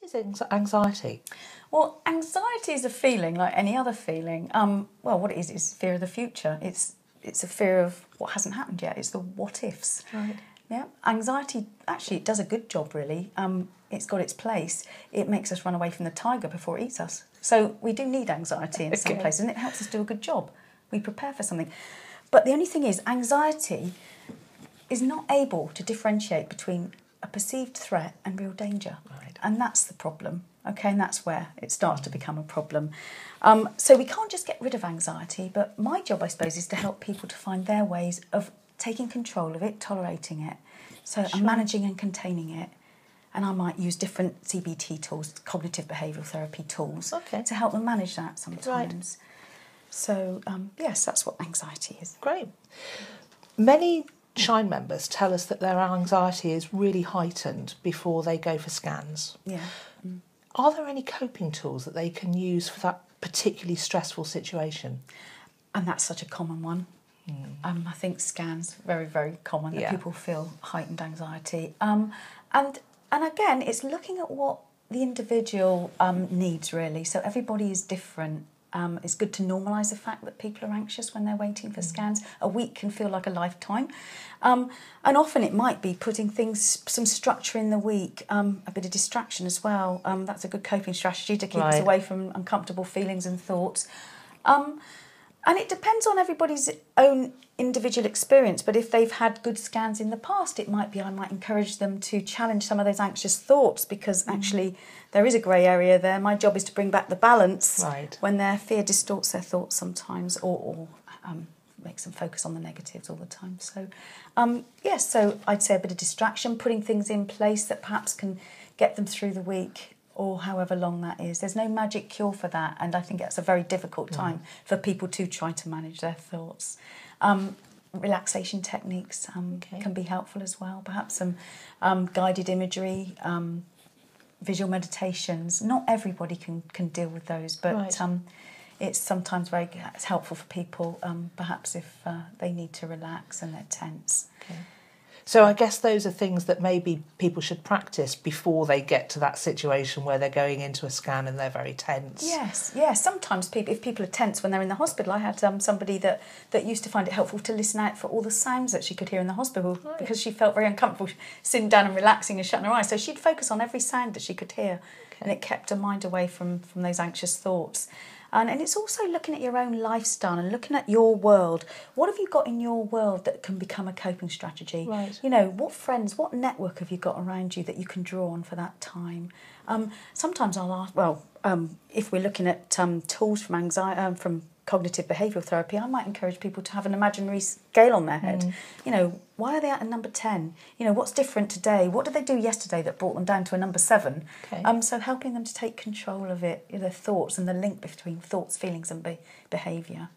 What is anxiety? Well, anxiety is a feeling like any other feeling. Well, what it is fear of the future. It's a fear of what hasn't happened yet. It's the what ifs. Right. Yeah. Anxiety actually it does a good job really. It's got its place. It makes us run away from the tiger before it eats us. So we do need anxiety in some places, and it helps us do a good job. We prepare for something. But the only thing is, anxiety is not able to differentiate between a perceived threat and real danger. Right. And that's the problem, okay? And that's where it starts to become a problem. So we can't just get rid of anxiety, but my job, I suppose, is to help people to find their ways of taking control of it, tolerating it, so and managing and containing it. And I might use different CBT tools, cognitive behavioural therapy tools, to help them manage that sometimes. Right. So, yes, that's what anxiety is. Great. Many Shine members tell us that their anxiety is really heightened before they go for scans. Yeah. Are there any coping tools that they can use for that particularly stressful situation? And that's such a common one. I think scans, very, very common that people feel heightened anxiety. And again, it's looking at what the individual needs, really. So everybody is different. It's good to normalise the fact that people are anxious when they're waiting for scans. A week can feel like a lifetime. And often it might be putting some structure in the week, a bit of distraction as well. That's a good coping strategy to keep us away from uncomfortable feelings and thoughts. And it depends on everybody's own individual experience, but if they've had good scans in the past, it might be I might encourage them to challenge some of those anxious thoughts, because actually there is a grey area there. My job is to bring back the balance when their fear distorts their thoughts sometimes, or makes them focus on the negatives all the time. So, yes, so I'd say a bit of distraction, putting things in place that perhaps can get them through the week, or however long that is. There's no magic cure for that, and I think it's a very difficult time for people to try to manage their thoughts. Relaxation techniques can be helpful as well, perhaps some guided imagery, visual meditations. Not everybody can deal with those, but it's sometimes it's helpful for people, perhaps if they need to relax and they're tense. Okay. So I guess those are things that maybe people should practice before they get to that situation where they're going into a scan and they're very tense. Yes. Sometimes if people are tense when they're in the hospital, I had somebody that used to find it helpful to listen out for all the sounds that she could hear in the hospital because she felt very uncomfortable sitting down and relaxing and shutting her eyes. So she'd focus on every sound that she could hear, and it kept her mind away from those anxious thoughts. And it's also looking at your own lifestyle and looking at your world. What have you got in your world that can become a coping strategy? Right. You know, what friends, what network have you got around you that you can draw on for that time? Sometimes I'll ask, if we're looking at tools from anxiety, from cognitive behavioural therapy, I might encourage people to have an imaginary scale on their head. You know, why are they at a number 10? You know, what's different today? What did they do yesterday that brought them down to a number 7? Okay. So helping them to take control of it, their thoughts and the link between thoughts, feelings and behaviour.